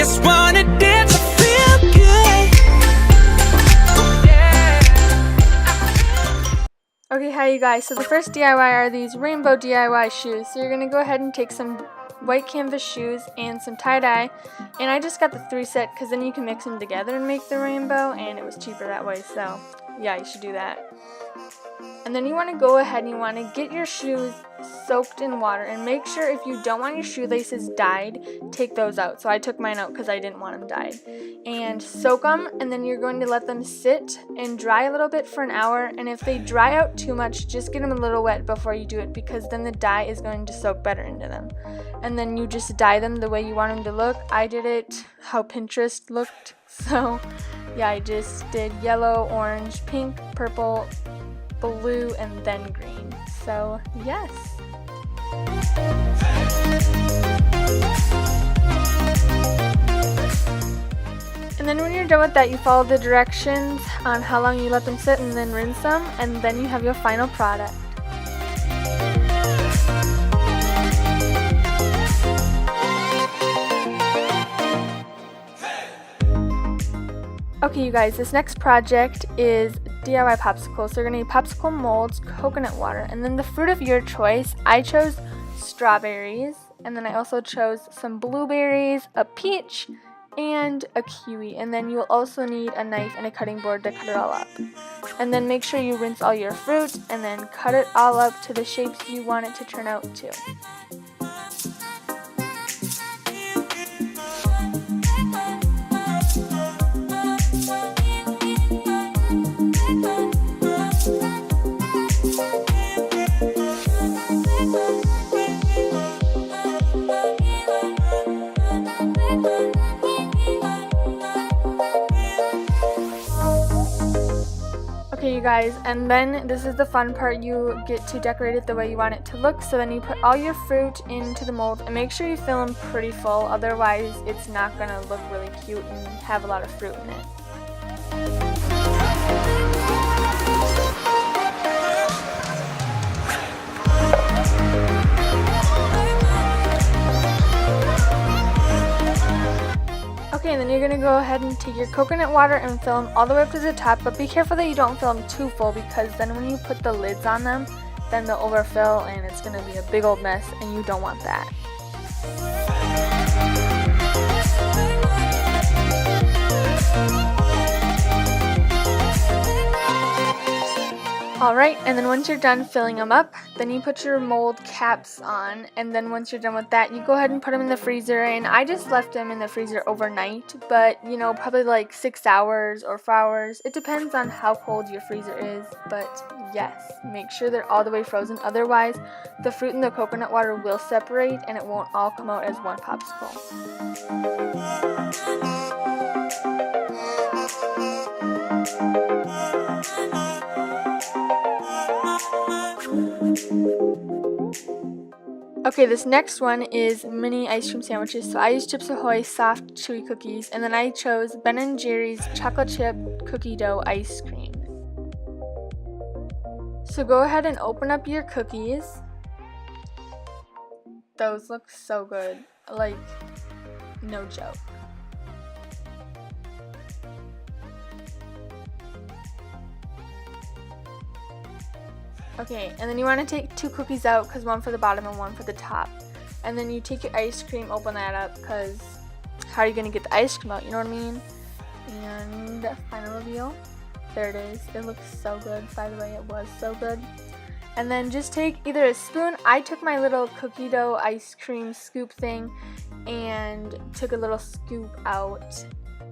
just wanna dance, I feel good. Okay, hi you guys. So the first DIY are these rainbow DIY shoes. So you're going to go ahead and take some white canvas shoes and some tie-dye. And I just got the 3 set because then you can mix them together and make the rainbow, and it was cheaper that way. So yeah, you should do that. And then you want to go ahead and you want to get your shoes soaked in water, and make sure if you don't want your shoelaces dyed, take those out. So I took mine out because I didn't want them dyed. And soak them, and then you're going to let them sit and dry a little bit for an hour. And if they dry out too much, just get them a little wet before you do it, because then the dye is going to soak better into them. And then you just dye them the way you want them to look. I did it how Pinterest looked. So yeah, I just did yellow, orange, pink, purple, blue, and then green. So yes. And then when you're done with that, you follow the directions on how long you let them sit, and then rinse them, and then you have your final product. Okay you guys, this next project is DIY popsicle. So you're going to need popsicle molds, coconut water, and then the fruit of your choice. I chose strawberries, and then I also chose some blueberries, a peach, and a kiwi. And then you'll also need a knife and a cutting board to cut it all up. And then make sure you rinse all your fruit and then cut it all up to the shapes you want it to turn out to. Okay you guys, and then this is the fun part. You get to decorate it the way you want it to look. So then you put all your fruit into the mold, and make sure you fill them pretty full, otherwise it's not going to look really cute and have a lot of fruit in it. Okay, and then you're going to go ahead and take your coconut water and fill them all the way up to the top, but be careful that you don't fill them too full, because then when you put the lids on them, then they'll overfill and it's going to be a big old mess, and you don't want that. Alright, and then once you're done filling them up, then you put your mold caps on, and then once you're done with that, you go ahead and put them in the freezer. And I just left them in the freezer overnight, but you know, probably like 6 hours or 4 hours. It depends on how cold your freezer is, but yes, make sure they're all the way frozen, otherwise the fruit and the coconut water will separate and it won't all come out as one popsicle. Okay, this next one is mini ice cream sandwiches. So I used Chips Ahoy soft chewy cookies, and then I chose Ben & Jerry's chocolate chip cookie dough ice cream. So go ahead and open up your cookies. Those look so good, like no joke. Okay, and then you want to take 2 cookies out, because one for the bottom and one for the top. And then you take your ice cream, open that up, because how are you going to get the ice cream out, you know what I mean? And final reveal, there it is. It looks so good, by the way, it was so good. And then just take either a spoon. I took my little cookie dough ice cream scoop thing and took a little scoop out,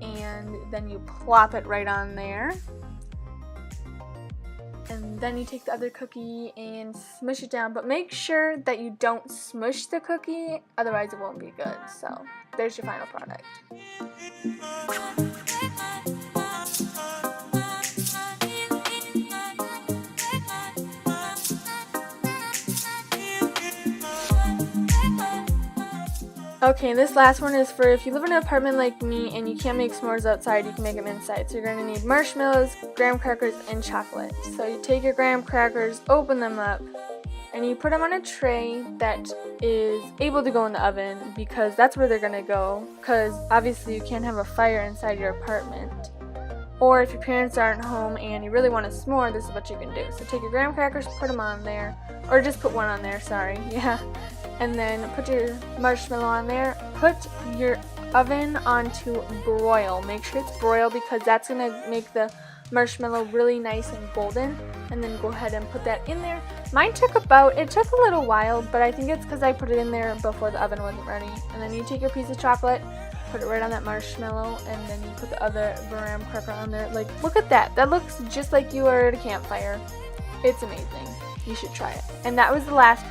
and then you plop it right on there. And then you take the other cookie and smush it down, but make sure that you don't smush the cookie, otherwise it won't be good. So there's your final product. Okay, this last one is for if you live in an apartment like me and you can't make s'mores outside, you can make them inside. So you're going to need marshmallows, graham crackers, and chocolate. So you take your graham crackers, open them up, and you put them on a tray that is able to go in the oven, because that's where they're gonna go, because obviously you can't have a fire inside your apartment. Or if your parents aren't home and you really want a s'more, this is what you can do. So take your graham crackers, put them on there, or just put one on there, sorry, yeah. And then put your marshmallow on there. Put your oven on to broil. Make sure it's broiled, because that's going to make the marshmallow really nice and golden. And then go ahead and put that in there. Mine took it took a little while, but I think it's because I put it in there before the oven wasn't ready. And then you take your piece of chocolate, put it right on that marshmallow, and then you put the other graham cracker on there. Like, look at that. That looks just like you were at a campfire. It's amazing. You should try it. And that was the last.